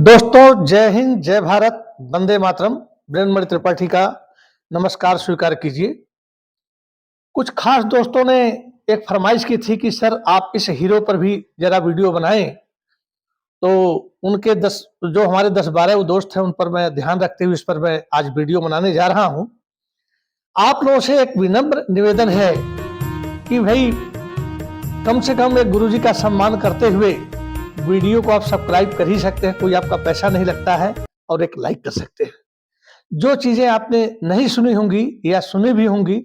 दोस्तों, जय हिंद, जय भारत, वंदे मातरम। ब्रह्ममणि त्रिपाठी का नमस्कार स्वीकार कीजिए। कुछ खास दोस्तों ने एक फरमाइश की थी कि सर आप इस हीरो पर भी जरा वीडियो बनाएं। तो उनके 10 जो हमारे 10-12 वो दोस्त हैं उन पर मैं ध्यान रखते हुए इस पर मैं आज वीडियो बनाने जा रहा हूं। आप लोगों से एक विनम्र निवेदन है कि भाई कम से कम एक गुरुजी का सम्मान करते हुए वीडियो को आप सब्सक्राइब कर ही सकते हैं, कोई आपका पैसा नहीं लगता है, और एक लाइक कर सकते हैं। जो चीजें आपने नहीं सुनी होंगी या सुनी भी होंगी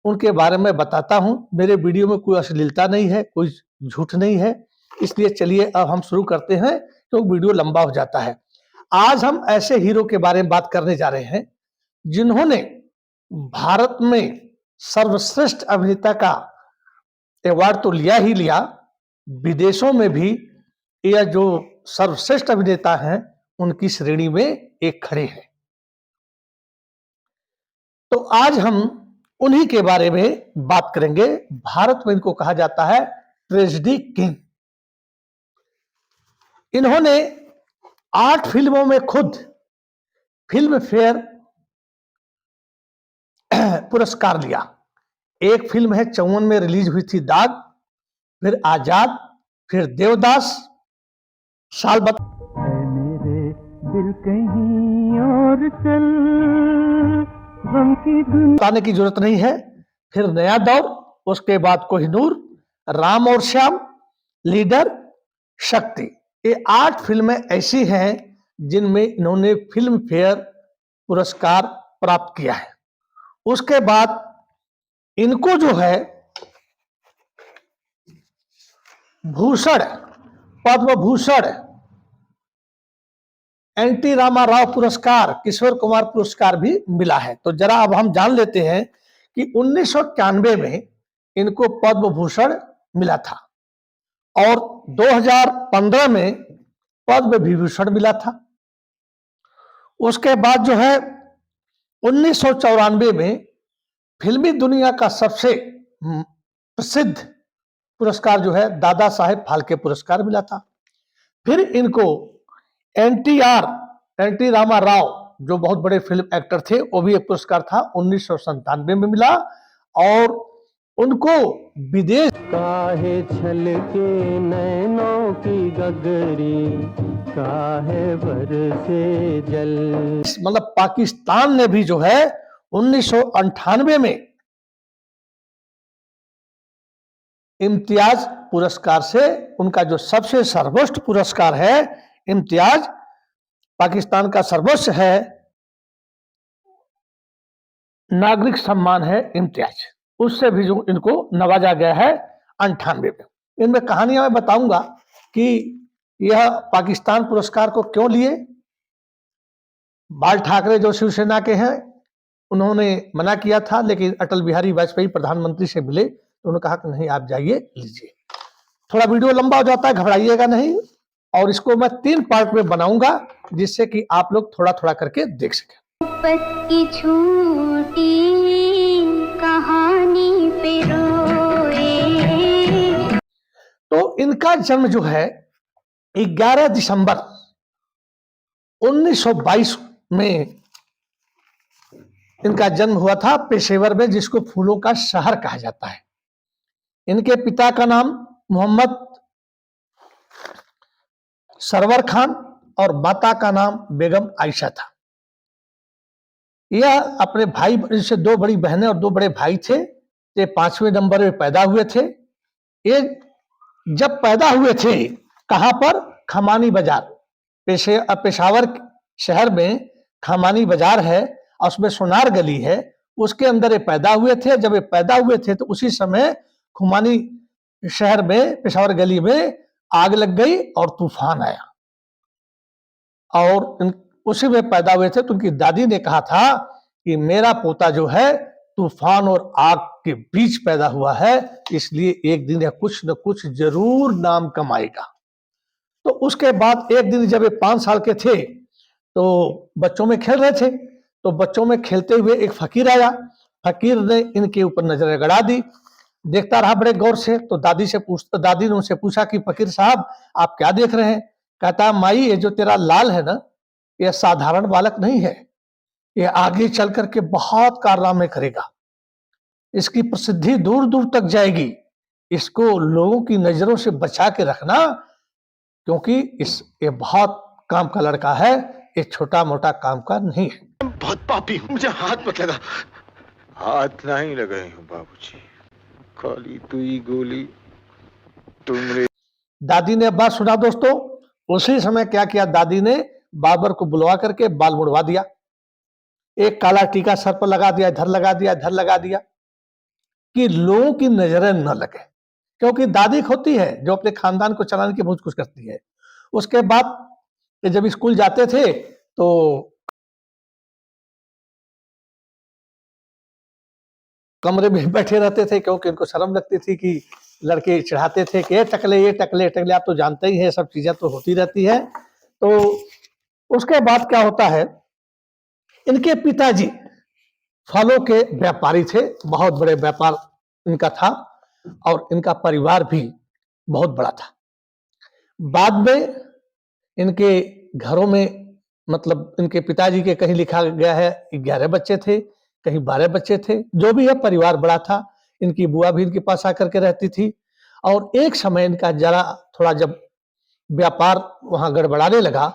उनके बारे में बताता हूं। मेरे वीडियो में कोई अश्लीलता नहीं है, कोई झूठ नहीं है। इसलिए चलिए अब हम शुरू करते हैं, तो वीडियो लंबा हो जाता है। आज हम ऐसे हीरो के बारे में बात करने जा रहे हैं जिन्होंने भारत में सर्वश्रेष्ठ अभिनेता का अवार्ड तो लिया ही लिया, विदेशों में भी यह जो सर्वश्रेष्ठ अभिनेता हैं उनकी श्रेणी में एक खड़े हैं। तो आज हम उन्हीं के बारे में बात करेंगे। भारत में इनको कहा जाता है ट्रेजेडी किंग। इन्होंने 8 फिल्मों में खुद फिल्म फेयर पुरस्कार लिया। एक फिल्म है 54 में रिलीज हुई थी, दाग, फिर आजाद, फिर देवदास, साल मेरे दिल कहीं और चल, गम की बताने की जरूरत नहीं है। फिर नया दौर, उसके बाद कोहिनूर, राम और श्याम, लीडर, शक्ति। ये 8 फिल्में ऐसी हैं जिनमें इन्होंने फिल्म फेयर पुरस्कार प्राप्त किया है। उसके बाद इनको जो है भूषण, पद्म भूषण, एनटी रामाराव पुरस्कार, किशोर कुमार पुरस्कार भी मिला है। तो जरा अब हम जान लेते हैं कि 1991 में इनको पद्म भूषण मिला था और 2015 में पद्म विभूषण मिला था। उसके बाद जो है 1994 में फिल्मी दुनिया का सबसे प्रसिद्ध पुरस्कार जो है दादा साहेब फाल्के पुरस्कार मिला था। फिर इनको एनटी रामाराव जो बहुत बड़े फिल्म एक्टर थे, वो भी एक पुरस्कार था 1997 में मिला। और उनको विदेश काहे छल के नैनों की गगरी, काहे बरसे जल, मतलब पाकिस्तान ने भी जो है 1998 में इम्तियाज पुरस्कार से, उनका जो सबसे सर्वोच्च पुरस्कार है इम्तियाज, पाकिस्तान का सर्वोच्च है नागरिक सम्मान है इम्तियाज, उससे भी जो इनको नवाजा गया है 98 में। इनमें कहानियां मैं बताऊंगा कि यह पाकिस्तान पुरस्कार को क्यों लिए। बाल ठाकरे जो शिवसेना के हैं उन्होंने मना किया था, लेकिन अटल बिहारी वाजपेयी प्रधानमंत्री से मिले तो उन्होंने कहा कि नहीं आप जाइए, लीजिए। थोड़ा वीडियो लंबा हो जाता है, घबराइएगा नहीं, और इसको मैं 3 पार्ट में बनाऊंगा जिससे कि आप लोग थोड़ा थोड़ा करके देख सकें। की छोटी कहानी पे रोए। तो इनका जन्म जो है 11 दिसंबर 1922 में इनका जन्म हुआ था पेशेवर में, जिसको फूलों का शहर कहा जाता है। इनके पिता का नाम मोहम्मद सरवर खान और माता का नाम बेगम आयशा था। यह अपने भाई से 2 बड़ी बहनें और 2 बड़े भाई थे। ये 5वें नंबर में पैदा हुए थे। ये जब पैदा हुए थे कहां पर, खमानी बाजार, पेशावर शहर में खमानी बाजार है और उसमें सोनार गली है, उसके अंदर ये पैदा हुए थे। जब ये पैदा हुए थे तो उसी समय खुमानी शहर में पेशावर गली में आग लग गई और तूफान आया, और उसी में पैदा हुए थे। तो उनकी दादी ने कहा था कि मेरा पोता जो है तूफान और आग के बीच पैदा हुआ है, इसलिए एक दिन या कुछ न कुछ जरूर नाम कमाएगा। तो उसके बाद एक दिन जब ये 5 साल के थे तो बच्चों में खेल रहे थे, तो बच्चों में खेलते हुए एक फकीर आया। फकीर ने इनके ऊपर नजर गड़ा दी, देखता रहा बड़े गौर से। तो दादी ने उनसे पूछा कि फकीर साहब आप क्या देख रहे हैं। कहता माई ये जो तेरा लाल है ना, ये साधारण बालक नहीं है, ये आगे चल करके बहुत कारनामे करेगा, इसकी प्रसिद्धि दूर दूर तक जाएगी, इसको लोगों की नजरों से बचा के रखना, क्योंकि ये बहुत काम का लड़का है, ये छोटा मोटा काम का नहीं है। बहुत पापी हूँ, मुझे हाथ मत लगा। हाथ नहीं लगाई हूँ बाबूजी, खाली तू ही गोली तुमरे। दादी ने बात सुना दोस्तों। उसी समय क्या किया दादी ने, बाबर को बुलवा करके बाल मुड़वा दिया, एक काला टीका सर पर लगा दिया, इधर लगा दिया, इधर लगा दिया, कि लोगों की नजरें न लगे, क्योंकि दादी होती है जो अपने खानदान को चलाने की बहुत कुछ करती है। उसके बाद जब स्कूल जाते थे तो कमरे में बैठे रहते थे, क्योंकि उनको शर्म लगती थी कि लड़के चढ़ाते थे कि ये टकले टकले, आप तो जानते ही हैं, सब चीजें तो होती रहती है। तो उसके बाद क्या होता है, इनके पिताजी फलों के व्यापारी थे, बहुत बड़े व्यापार इनका था, और इनका परिवार भी बहुत बड़ा था। बाद में इनके घरों में, मतलब इनके पिताजी के कहीं लिखा गया है 11 बच्चे थे, कहीं 12 बच्चे थे, जो भी है परिवार बड़ा था। इनकी बुआ भी इनके पास आकर के रहती थी, और एक समय इनका जरा थोड़ा जब व्यापार वहां गड़बड़ाने लगा,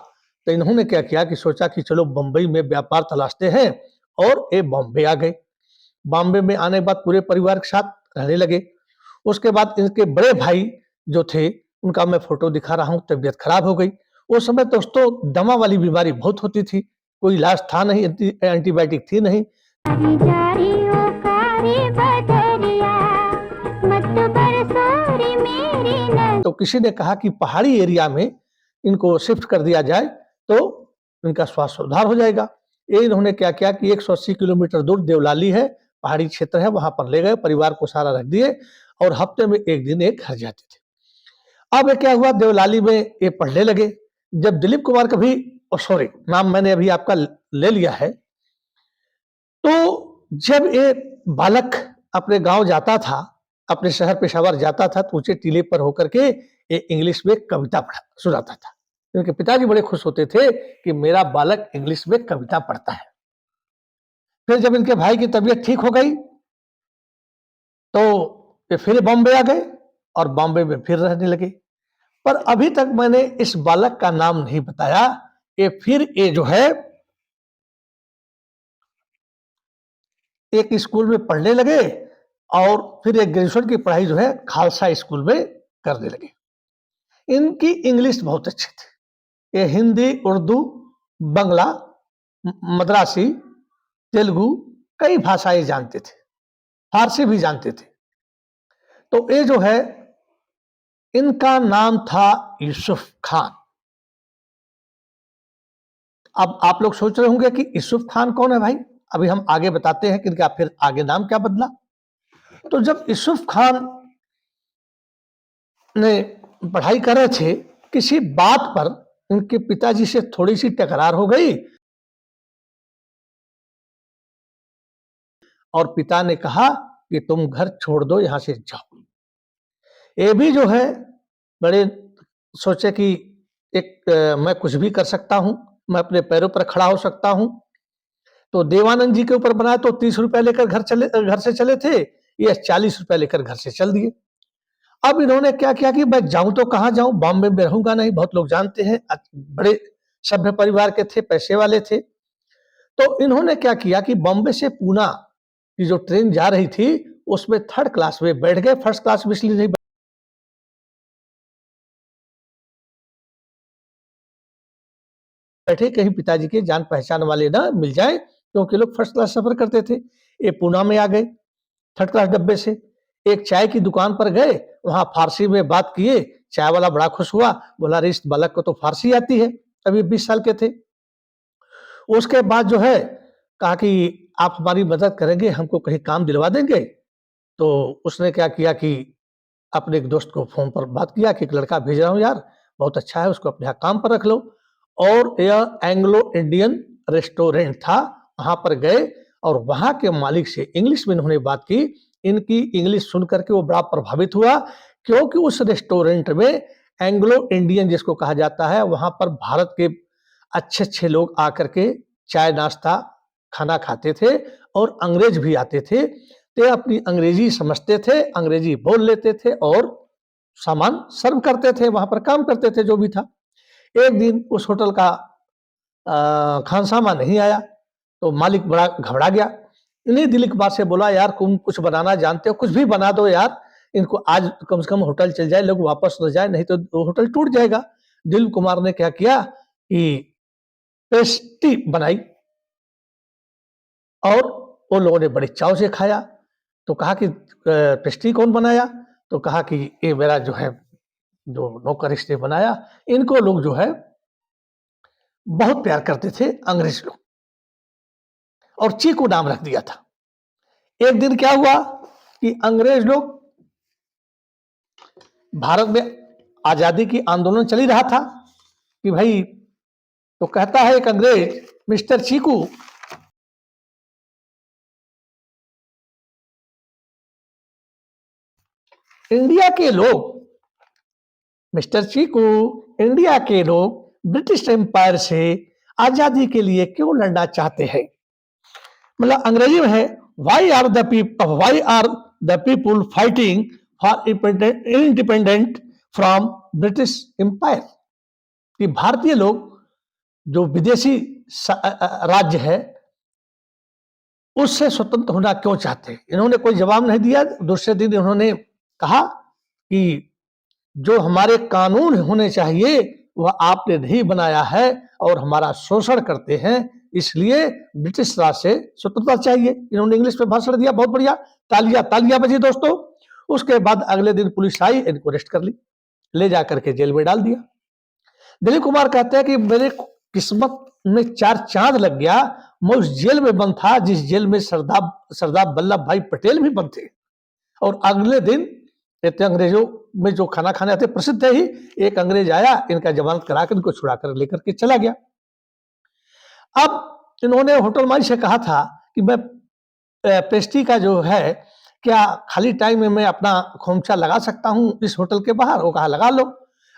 तो इन्होंने क्या किया कि सोचा कि चलो बंबई में व्यापार तलाशते हैं, और ये बॉम्बे आ गए। बॉम्बे में आने के बाद पूरे परिवार के साथ रहने लगे। उसके बाद इनके बड़े भाई जो थे, उनका मैं फोटो दिखा रहा हूँ, तबीयत खराब हो गई। उस समय दोस्तों दमा वाली बीमारी बहुत होती थी, कोई इलाज था नहीं, एंटीबायोटिक थी नहीं। तो किसी ने कहा कि पहाड़ी एरिया में इनको शिफ्ट कर दिया जाए तो इनका स्वास्थ्य सुधार हो जाएगा। ये इन्होंने क्या किया कि 180 किलोमीटर दूर देवलाली है, पहाड़ी क्षेत्र है, वहां पर ले गए, परिवार को सारा रख दिए, और हफ्ते में एक दिन एक घर जाते थे। अब ये क्या हुआ, देवलाली में ये पढ़ने लगे। जब दिलीप कुमार का भी, सॉरी नाम मैंने अभी आपका ले लिया है, तो जब ये बालक अपने गांव जाता था, अपने शहर पेशावर जाता था, तो ऊंचे टीले पर होकर के ये इंग्लिश में कविता सुनाता था। उनके पिताजी बड़े खुश होते थे कि मेरा बालक इंग्लिश में कविता पढ़ता है। फिर जब इनके भाई की तबीयत ठीक हो गई तो ये फिर बॉम्बे आ गए, और बॉम्बे में फिर रहने लगे। पर अभी तक मैंने इस बालक का नाम नहीं बताया। ये जो है एक स्कूल में पढ़ने लगे, और फिर एक ग्रेजुएशन की पढ़ाई जो है खालसा स्कूल में करने लगे। इनकी इंग्लिश बहुत अच्छी थी, ये हिंदी, उर्दू, बंगला, मद्रासी, तेलुगु, कई भाषाएं जानते थे, फारसी भी जानते थे। तो ये जो है, इनका नाम था यूसुफ खान। अब आप लोग सोच रहे होंगे कि यूसुफ खान कौन है भाई, अभी हम आगे बताते हैं कि इनका फिर आगे नाम क्या बदला। तो जब यूसुफ खान ने पढ़ाई कर रहे थे, किसी बात पर उनके पिताजी से थोड़ी सी टकरार हो गई, और पिता ने कहा कि तुम घर छोड़ दो, यहां से जाओ। ये भी जो है बड़े सोचे कि मैं कुछ भी कर सकता हूं, मैं अपने पैरों पर खड़ा हो सकता हूं। तो देवानंद जी के ऊपर बनाया, तो 30 रुपए लेकर घर से चले थे, ये 40 रुपए लेकर घर से चल दिए। अब इन्होंने क्या किया कि मैं जाऊं तो कहां जाऊं, बॉम्बे में रहूंगा नहीं, बहुत लोग जानते हैं, बड़े सभ्य परिवार के थे, पैसे वाले थे। तो इन्होंने क्या किया कि बॉम्बे से पूना की जो ट्रेन जा रही थी, उसमें 3rd क्लास में बैठ गए, 1st क्लास में इसलिए नहीं बैठे, कहीं पिताजी के जान पहचान वाले ना मिल जाए, क्योंकि लोग 1st क्लास सफर करते थे। ये पूना में आ गए 3rd क्लास डब्बे से, एक चाय की दुकान पर गए, वहां फारसी में बात किए, चाय वाला बड़ा खुश हुआ, बोला अरे इस बालक को तो फारसी आती है, अभी 20 साल के थे। उसके बाद जो है कहा कि आप हमारी मदद करेंगे, हमको कहीं काम दिलवा देंगे। तो उसने क्या किया कि अपने एक दोस्त को फोन पर बात किया कि एक लड़का भेज रहा हूं यार, बहुत अच्छा है, उसको अपने यहाँ काम पर रख लो। और यह एंग्लो इंडियन रेस्टोरेंट था, वहां पर गए, और वहां के मालिक से इंग्लिश में इन्होंने बात की। इनकी इंग्लिश सुन करके वो बड़ा प्रभावित हुआ, क्योंकि उस रेस्टोरेंट में एंग्लो इंडियन जिसको कहा जाता है, वहां पर भारत के अच्छे अच्छे लोग आकर के चाय नाश्ता खाना खाते थे और अंग्रेज भी आते थे। ते अपनी अंग्रेजी समझते थे, अंग्रेजी बोल लेते थे और सामान सर्व करते थे, वहां पर काम करते थे जो भी था। एक दिन उस होटल का खानसामा नहीं आया तो मालिक बड़ा घबरा गया। इन्हीं दिलीप कुमार से बोला, यार तुम कुछ बनाना जानते हो, कुछ भी बना दो यार, इनको आज कम से कम होटल चल जाए, लोग वापस न जाए, नहीं तो होटल टूट जाएगा। दिलीप कुमार ने क्या किया कि पेस्ट्री बनाई और वो लोगों ने बड़े चाव से खाया। तो कहा कि पेस्ट्री कौन बनाया? तो कहा कि ये मेरा जो है जो नौकर इसने बनाया। इनको लोग जो है बहुत प्यार करते थे अंग्रेज लोग, और चीकू नाम रख दिया था। एक दिन क्या हुआ कि अंग्रेज लोग, भारत में आजादी की आंदोलन चली रहा था कि भाई, तो कहता है एक अंग्रेज, मिस्टर चीकू, इंडिया के लोग, मिस्टर चीकू, इंडिया के लोग ब्रिटिश एम्पायर से आजादी के लिए क्यों लड़ना चाहते हैं? मतलब अंग्रेजी में है, why are the people fighting for independent from British empire? कि भारतीय लोग जो विदेशी राज्य है उससे स्वतंत्र होना क्यों चाहते हैं? इन्होंने कोई जवाब नहीं दिया। दूसरे दिन इन्होंने कहा कि जो हमारे कानून होने चाहिए वह आपने नहीं बनाया है और हमारा शोषण करते हैं, इसलिए ब्रिटिश राज से स्वतंत्रता चाहिए। इन्होंने इंग्लिश में भाषण दिया, बहुत बढ़िया, तालियां तालियां बजी दोस्तों। उसके बाद अगले दिन पुलिस आई, इनको अरेस्ट कर ली, ले जाकर के जेल में डाल दिया। दिलीप कुमार कहते हैं कि मेरे किस्मत में 4 चांद लग गया, मैं उस जेल में बंद था जिस जेल में सरदार वल्लभ भाई पटेल भी बंद थे। और अगले दिन इतने अंग्रेजों में जो खाना खाने आते प्रसिद्ध है ही, एक अंग्रेज आया, इनका जमानत करा कर इनको छुड़ा कर लेकर के चला गया। अब इन्होंने होटल मालिक से कहा था कि मैं पेस्ट्री का जो है, क्या खाली टाइम में मैं अपना खोमचा लगा सकता हूँ इस होटल के बाहर? वो कहा लगा लो।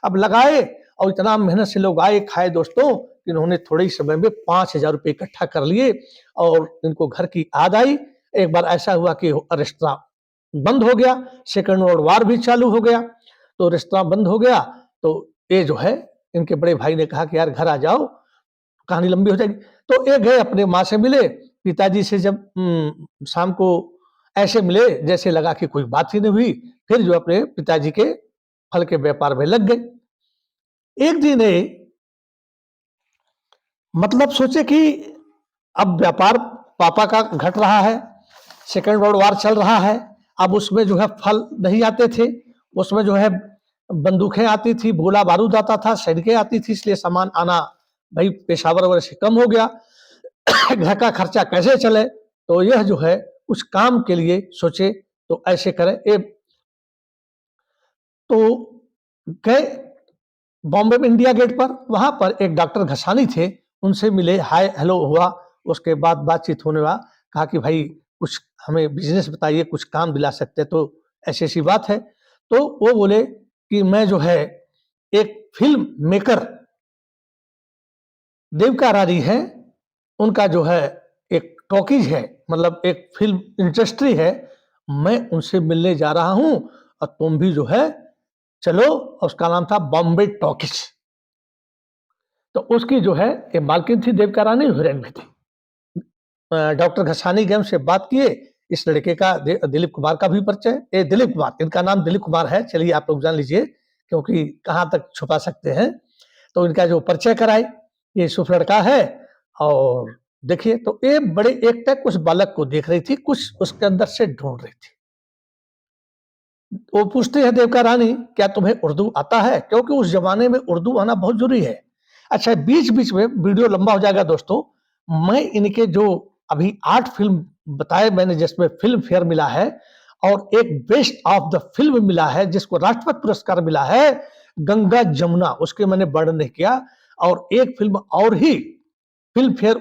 अब लगाए और इतना मेहनत से लोग आए खाए दोस्तों, इन्होंने थोड़े ही समय में 5,000 रुपये इकट्ठा कर लिए और इनको घर की याद आई। एक बार ऐसा हुआ कि रेस्टोरेंट बंद हो गया, सेकंड वर्ल्ड वार भी चालू हो गया, तो रेस्टोरेंट बंद हो गया। तो ये जो है, इनके बड़े भाई ने कहा कि यार घर आ जाओ, कहानी लंबी हो जाएगी। तो ये गए, अपने माँ से मिले, पिताजी से जब शाम को ऐसे मिले जैसे लगा कि कोई बात ही नहीं हुई, फिर जो अपने पिताजी के फल के व्यापार में लग गए। एक दिन मतलब सोचे कि अब व्यापार पापा का घट रहा है, सेकेंड वर्ल्ड वार चल रहा है, अब उसमें जो है फल नहीं आते थे, उसमें जो है बंदूकें आती थी, गोला बारूद आता था, सैनिकें आती थी, इसलिए सामान आना भाई पेशावर वर्ग से कम हो गया। घर का खर्चा कैसे चले? तो यह जो है उस काम के लिए सोचे तो ऐसे करें। तो गए बॉम्बे में इंडिया गेट पर, वहां पर एक डॉक्टर घसानी थे, उनसे मिले, हाय हेलो हुआ, उसके बाद बातचीत होने हुआ। कहा कि भाई कुछ हमें बिजनेस बताइए, कुछ काम दिला सकते तो ऐसी ऐसी बात है। तो वो बोले कि मैं जो है एक फिल्म मेकर देविका रानी है, उनका जो है एक टॉकीज है, मतलब एक फिल्म इंडस्ट्री है, मैं उनसे मिलने जा रहा हूं और तुम भी जो है चलो। उसका नाम था बॉम्बे टॉकीज। तो उसकी जो है ये मालकिन थी देविका रानी, हीरोइन भी थी। डॉक्टर घसानी गए, से बात किए। इस लड़के का दिलीप कुमार का भी परिचय, ये दिलीप कुमार, इनका नाम दिलीप कुमार है, चलिए आप लोग जान लीजिए, क्योंकि कहाँ तक छुपा सकते हैं। तो इनका जो परिचय कराए, ये सुफ लड़का है। और देखिए, तो ये बड़े एक तक उस बालक को देख रही थी, कुछ उसके अंदर से ढूंढ रही थी। वो पूछते हैं देविका रानी, क्या तुम्हें उर्दू आता है? क्योंकि उस जमाने में उर्दू आना बहुत जरूरी है। अच्छा, बीच बीच में वीडियो लंबा हो जाएगा दोस्तों, मैं इनके जो अभी 8 फिल्म बताए मैंने, जिसमें फिल्म फेयर मिला है और एक बेस्ट ऑफ द फिल्म मिला है जिसको राष्ट्रपति पुरस्कार मिला है, गंगा जमुना, उसके मैंने वर्णन नहीं किया। और एक फिल्म और ही फिल्म फेयर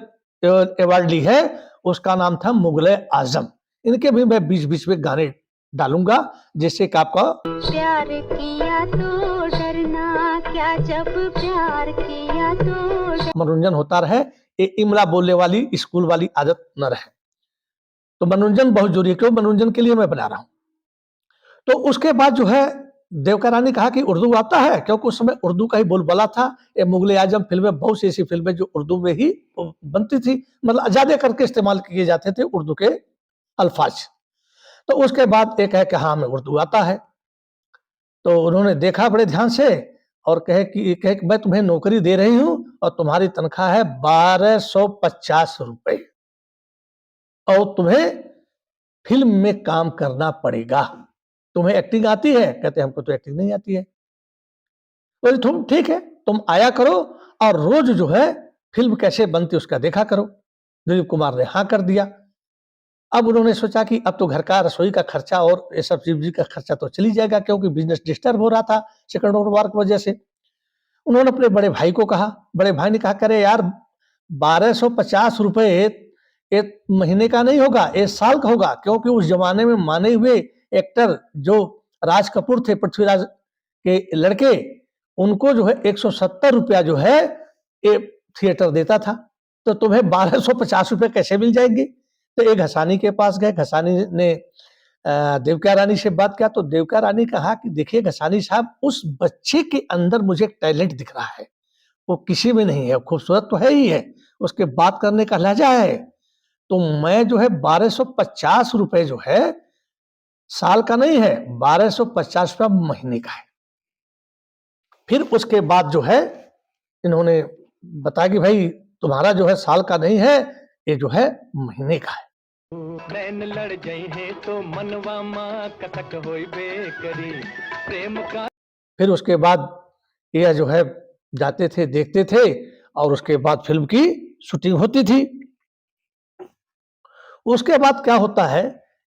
अवार्ड ली है, उसका नाम था मुगले आजम। इनके भी मैं बीच बीच में गाने डालूंगा, जिससे कि आपका प्यार किया तो डरना क्या, जब प्यार किया तो मनोरंजन होता रहे, ये इमला बोलने वाली स्कूल वाली आदत न रहे। तो मनोरंजन बहुत जरूरी है, क्यों? मनोरंजन के लिए मैं बना रहा हूं। तो उसके बाद जो है देवका रानी कहा कि उर्दू आता है, क्योंकि उस समय उर्दू का ही बोलबाला था। ये मुगले आजम फिल्में, बहुत सी ऐसी फिल्में जो उर्दू में ही बनती थी, मतलब ज्यादा करके इस्तेमाल किए जाते थे उर्दू के अल्फाज। तो उसके बाद एक है कि हाँ हमें उर्दू आता है। तो उन्होंने देखा बड़े ध्यान से और कहे कि मैं तुम्हें नौकरी दे रही हूं और तुम्हारी तनख्वाह है 1250 रुपए, और तुम्हें फिल्म में काम करना पड़ेगा। तुम्हें एक्टिंग आती है? कहते हमको तो एक्टिंग नहीं आती है। बोले तुम ठीक है, तुम आया करो और रोज जो है फिल्म कैसे बनती उसका देखा करो। दिलीप कुमार ने हाँ कर दिया। अब उन्होंने सोचा कि अब तो घर का रसोई का खर्चा और ये सब सब्जी का खर्चा तो चली जाएगा, क्योंकि बिजनेस डिस्टर्ब हो रहा था सेकंड वर्ल्ड वॉर की वजह से। उन्होंने अपने बड़े भाई को कहा, बड़े भाई ने कहा करे यार 1250 रुपए एक महीने का नहीं होगा, एक साल का होगा, क्योंकि उस जमाने में माने हुए एक्टर जो राज कपूर थे, पृथ्वीराज के लड़के, उनको जो है 170 रुपया जो है ये थिएटर देता था। तो तुम्हें 1250 रुपये कैसे मिल जाएंगे? तो एक घसानी के पास गए, घसानी ने देवका रानी से बात किया। तो देवका रानी कहा कि देखिए घसानी साहब, उस बच्चे के अंदर मुझे टैलेंट दिख रहा है, वो किसी में नहीं है, खूबसूरत तो है ही है, उसके बात करने का लहजा है। तो मैं जो है 1250 रुपए जो है साल का नहीं है, 1250 रुपया महीने का है। फिर उसके बाद जो है इन्होंने बताया कि भाई तुम्हारा जो है साल का नहीं है, ये जो है महीने का है। नैन लड़ गए हैं तो मनवा माँ कथक होई बेकरी प्रेम का। फिर उसके बाद यह जो है जाते थे, देखते थे, और उसके बाद फिल्म की शूटिंग होती थी। उसके बाद क्या होता है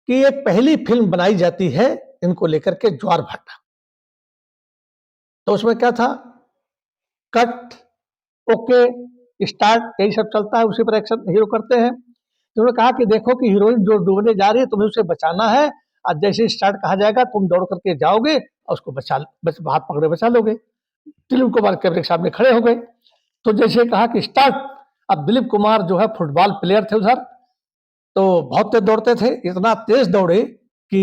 कि एक पहली फिल्म बनाई जाती है इनको लेकर के, ज्वार भाटा। तो उसमें क्या था, कट, ओके, स्टार्ट, यही सब चलता है, उसी पर एक्शन हीरो करते हैं। तो उन्होंने कहा कि देखो कि हीरोइन जो डूबने जा रही है, तुम्हें उसे बचाना है, और जैसे स्टार्ट कहा जाएगा तुम दौड़ करके जाओगे और उसको हाथ पकड़े बचा लोगे। दिलीप कुमार कैमरे के सामने खड़े हो गए। तो जैसे कहा कि स्टार्ट, अब दिलीप कुमार जो है फुटबॉल प्लेयर थे उधर, तो बहुत तेज दौड़ते थे, इतना तेज दौड़े कि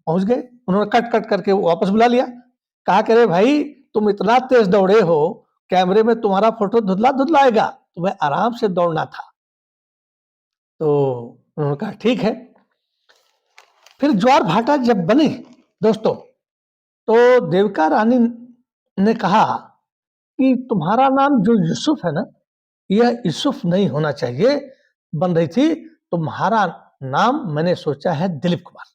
पहुंच गए। उन्होंने कट कट करके वापस बुला लिया। कहा कि अरे भाई तुम इतना तेज दौड़े हो, कैमरे में तुम्हारा फोटो धुंधला धुंधला आएगा, तुम्हें आराम से दौड़ना था। तो उन्होंने कहा ठीक है। फिर ज्वार भाटा जब बने दोस्तों, तो देवका रानी ने कहा कि तुम्हारा नाम जो यूसुफ है ना, यह यूसुफ नहीं होना चाहिए, बन रही थी तुम्हारा नाम मैंने सोचा है दिलीप कुमार।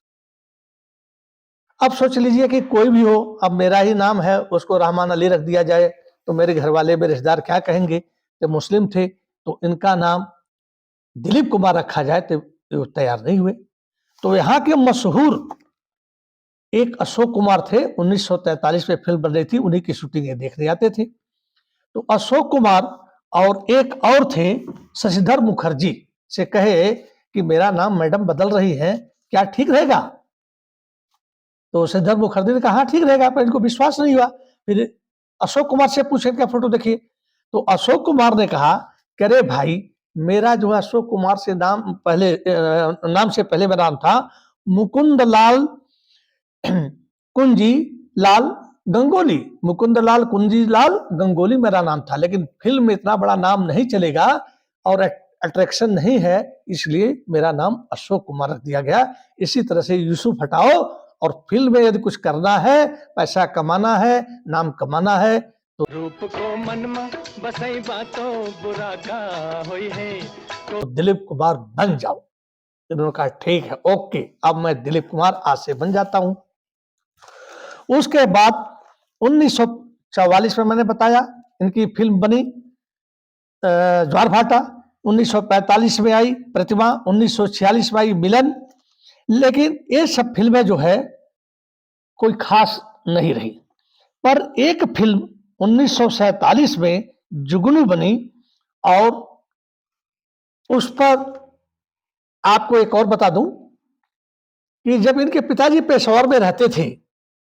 अब सोच लीजिए कि कोई भी हो, अब मेरा ही नाम है, उसको रहमान अली रख दिया जाए तो मेरे घर वाले, मेरे रिश्तेदार क्या कहेंगे? तो मुस्लिम थे, तो इनका नाम दिलीप कुमार रखा जाए, तो वो तैयार नहीं हुए। तो यहाँ के मशहूर एक अशोक कुमार थे, 1943 में फिल्म बन रही थी, उन्हीं की शूटिंग देखने आते थे। तो अशोक कुमार और एक और थे शशिधर मुखर्जी, से कहे कि मेरा नाम मैडम बदल रही है, क्या ठीक रहेगा? तो शशिधर मुखर्जी ने कहा हाँ ठीक रहेगा, पर इनको विश्वास नहीं हुआ। फिर अशोक कुमार से पूछे क्या फोटो देखिए, तो अशोक कुमार ने कहा कि अरे भाई मेरा जो है अशोक कुमार से नाम से पहले मेरा नाम था मुकुंद लाल कुंजी लाल गंगोली, मुकुंद लाल कुंजी लाल गंगोली मेरा नाम था, लेकिन फिल्म में इतना बड़ा नाम नहीं चलेगा और अट्रैक्शन नहीं है, इसलिए मेरा नाम अशोक कुमार रख दिया गया। इसी तरह से यूसुफ हटाओ, और फिल्म में यदि कुछ करना है, पैसा कमाना है, नाम कमाना है, तो रूप को मन में बसई बातों बुरा का होई है तो दिलीप कुमार बन जाओ। इन्होंने कहा ठीक है, ओके, अब मैं दिलीप कुमार आज से बन जाता हूं। उसके बाद 1944 में मैंने बताया इनकी फिल्म बनी ज्वार भाटा, 1945 में आई प्रतिमा, 1946 में आई मिलन। लेकिन ये सब फिल्में जो है कोई खास नहीं रही, पर एक फिल्म 1947 में जुगनू बनी, और उस पर आपको एक और बता दूं कि जब इनके पिताजी पेशावर में रहते थे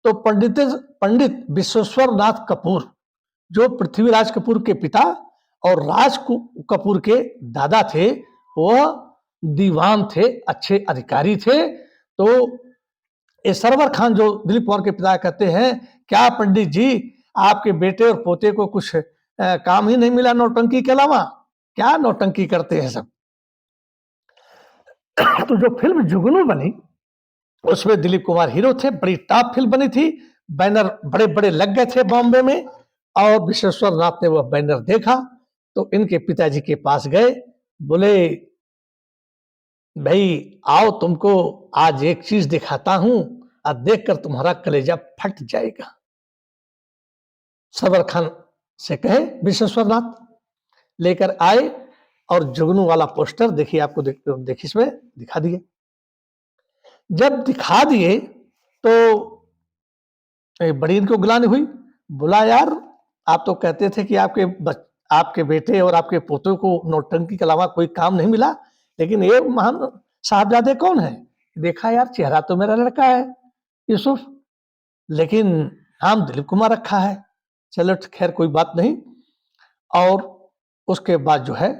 तो पंडित विश्वेश्वर नाथ कपूर, जो पृथ्वीराज कपूर के पिता और कपूर के दादा थे, वह दीवान थे, अच्छे अधिकारी थे। तो ये सरवर खान जो दिलीप कुमार के पिता कहते हैं, क्या पंडित जी आपके बेटे और पोते को कुछ काम ही नहीं मिला नौटंकी के अलावा, क्या नौटंकी करते हैं सब। तो जो फिल्म जुगनू बनी उसमें दिलीप कुमार हीरो थे, बड़ी टॉप फिल्म बनी थी, बैनर बड़े बड़े लग गए थे बॉम्बे में, और विश्वेश्वर नाथ ने वह बैनर देखा तो इनके पिताजी के पास गए, बोले भाई आओ तुमको आज एक चीज दिखाता हूं और देखकर तुम्हारा कलेजा फट जाएगा। सरवर खान से कहे विश्वेश्वर नाथ, लेकर आए और जुगनू वाला पोस्टर देखिए, आपको देखिए इसमें दिखा दिए। जब दिखा दिए तो बड़ी इनको ग्लानि हुई, बोला यार आप तो कहते थे कि आपके बेटे और आपके पोतों को नौटंकी के अलावा कोई काम नहीं मिला, लेकिन ये महान साहबजादे कौन है? देखा यार चेहरा तो मेरा लड़का है यूसुफ, लेकिन नाम दिलीप कुमार रखा है। चलो खैर कोई बात नहीं। और उसके बाद जो है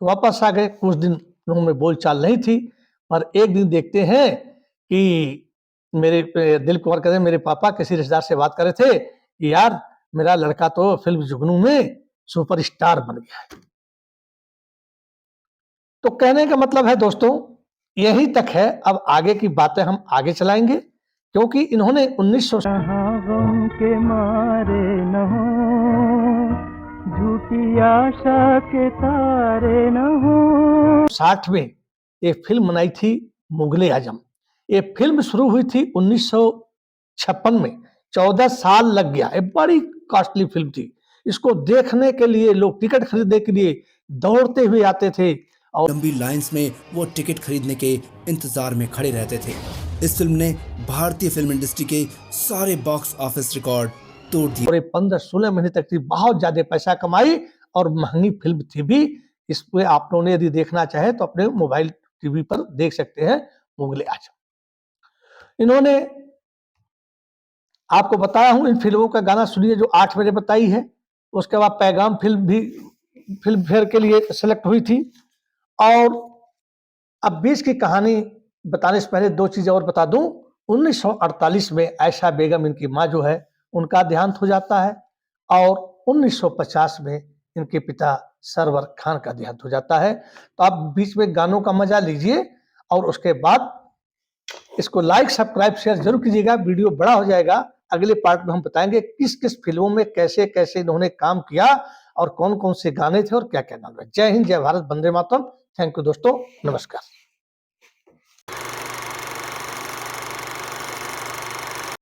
वापस आ गए। कुछ दिन उनमें बोलचाल नहीं थी, पर एक दिन देखते हैं कि मेरे दिलीप कुमार कहते हैं मेरे पापा किसी रिश्तेदार से बात कर रहे थे कि यार मेरा लड़का तो फिल्म जुगनू में सुपरस्टार बन गया है। तो कहने का मतलब है दोस्तों यही तक है, अब आगे की बातें हम आगे चलाएंगे, क्योंकि इन्होंने 1900 के मारे न हो, झूठी आशा के तारे न हो। 60 में एक फिल्म बनाई थी मुगले आजम। ये फिल्म शुरू हुई थी 1956 में, 14 साल लग गया। एक बड़ी कॉस्टली फिल्म थी, इसको देखने के लिए लोग टिकट खरीदने के लिए दौड़ते हुए आते थे और लंबी लाइंस में वो टिकट खरीदने के इंतजार में खड़े रहते थे। इस फिल्म ने भारतीय फिल्म इंडस्ट्री के सारे बॉक्स ऑफिस रिकॉर्ड तोड़ दिए। और 15-16 महीने तक थी, बहुत ज्यादा पैसा कमाई और महंगी फिल्म थी भी। इसमें आप लोगों ने यदि देखना चाहे तो अपने मोबाइल टीवी पर देख सकते हैं मुगले आजम। इन्होंने आपको बताया हूं, इन फिल्मों का गाना सुनिए जो 8 मैंने बताई है। उसके बाद पैगाम फिल्म भी फिल्म फेयर के लिए सेलेक्ट हुई थी। और अब बीच की कहानी बताने से पहले 2 चीजें और बता दूं। 1948 में आयशा बेगम इनकी माँ जो है उनका देहांत हो जाता है, और 1950 में इनके पिता सरवर खान का देहांत हो जाता है। तो आप बीच में गानों का मजा लीजिए और उसके बाद इसको लाइक सब्सक्राइब शेयर जरूर कीजिएगा। वीडियो बड़ा हो जाएगा, अगले पार्ट में हम बताएंगे किस किस फिल्मों में कैसे कैसे इन्होंने काम किया और कौन कौन से गाने थे और क्या क्या नाम है। जय हिंद, जय भारत, वंदे मातरम। थैंक यू दोस्तों, नमस्कार।